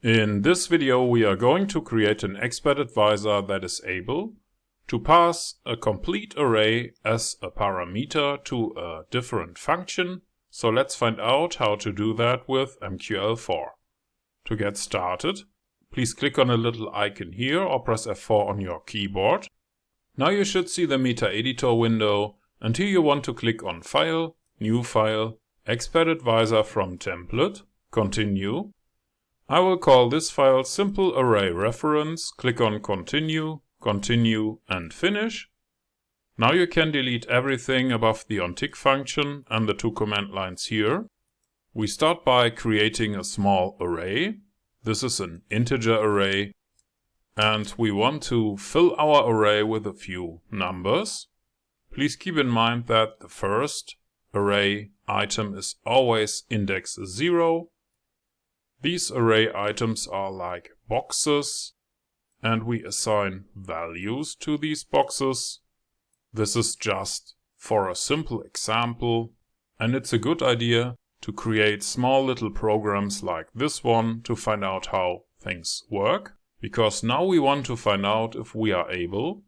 In this video we are going to create an expert advisor that is able to pass a complete array as a parameter to a different function. So let's find out how to do that with MQL4. To get started, please click on a little icon here or press F4 on your keyboard. Now you should see the MetaEditor window, and here you want to click on File, New File, Expert Advisor from Template, Continue. I will call this file Simple Array Reference, click on Continue, Continue and Finish. Now you can delete everything above the onTick function and the two command lines here. We start by creating a small array. This is an integer array, and we want to fill our array with a few numbers. Please keep in mind that the first array item is always index 0. These array items are like boxes, and we assign values to these boxes. This is just for a simple example, and it's a good idea to create small little programs like this one to find out how things work, because now we want to find out if we are able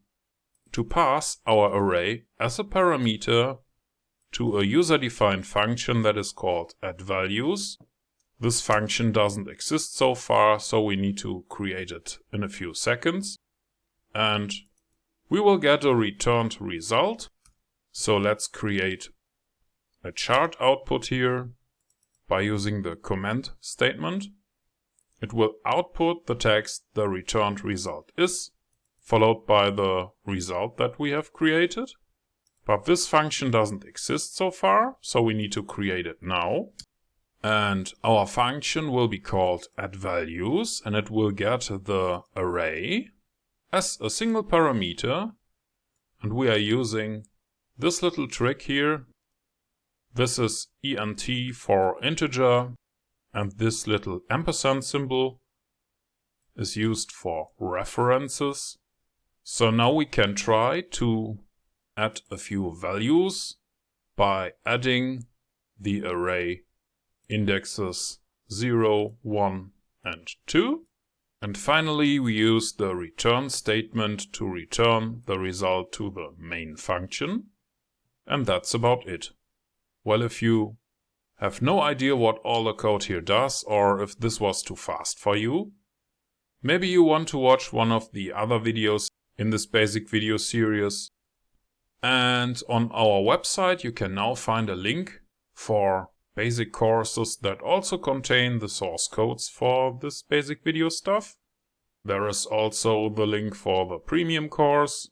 to pass our array as a parameter to a user-defined function that is called addValues. This function doesn't exist so far, so we need to create it in a few seconds. And we will get a returned result. So let's create a chart output here by using the comment statement. It will output the text the returned result is, followed by the result that we have created. But this function doesn't exist so far, so we need to create it now. And our function will be called addValues, and it will get the array as a single parameter. And we are using this little trick here. This is int for integer, and this little ampersand symbol is used for references. So now we can try to add a few values by adding the array indexes 0, 1 and 2. And finally we use the return statement to return the result to the main function. And that's about it. Well, if you have no idea what all the code here does, or if this was too fast for you, maybe you want to watch one of the other videos in this basic video series. And on our website you can now find a link for basic courses that also contain the source codes for this basic video stuff. There is also the link for the premium course.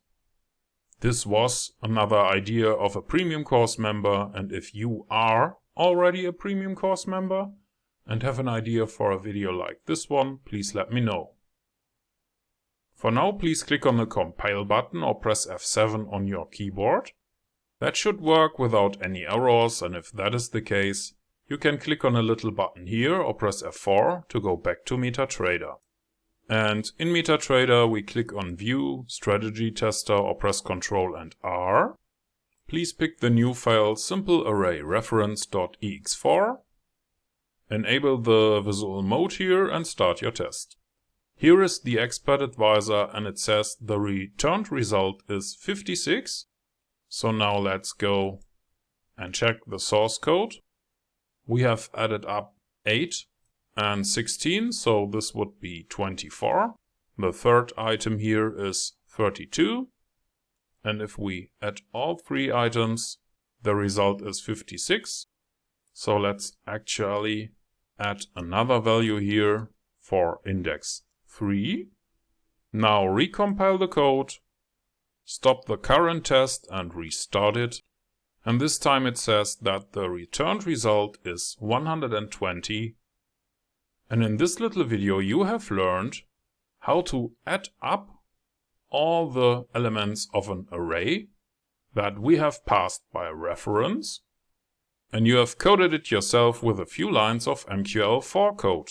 This was another idea of a premium course member, and if you are already a premium course member and have an idea for a video like this one, please let me know. For now, please click on the compile button or press F7 on your keyboard. That should work without any errors, and if that is the case, you can click on a little button here or press F4 to go back to MetaTrader. And in MetaTrader we click on View, Strategy Tester or press Ctrl and R. Please pick the new file Simple Array Reference.ex4. Enable the visual mode here and start your test. Here is the expert advisor, and it says the returned result is 56. So now let's go and check the source code. We have added up 8 and 16, so this would be 24. The third item here is 32. And if we add all three items, the result is 56. So let's actually add another value here for index 3. Now recompile the code, stop the current test and restart it. And this time it says that the returned result is 120. And in this little video you have learned how to add up all the elements of an array that we have passed by reference. And you have coded it yourself with a few lines of MQL4 code.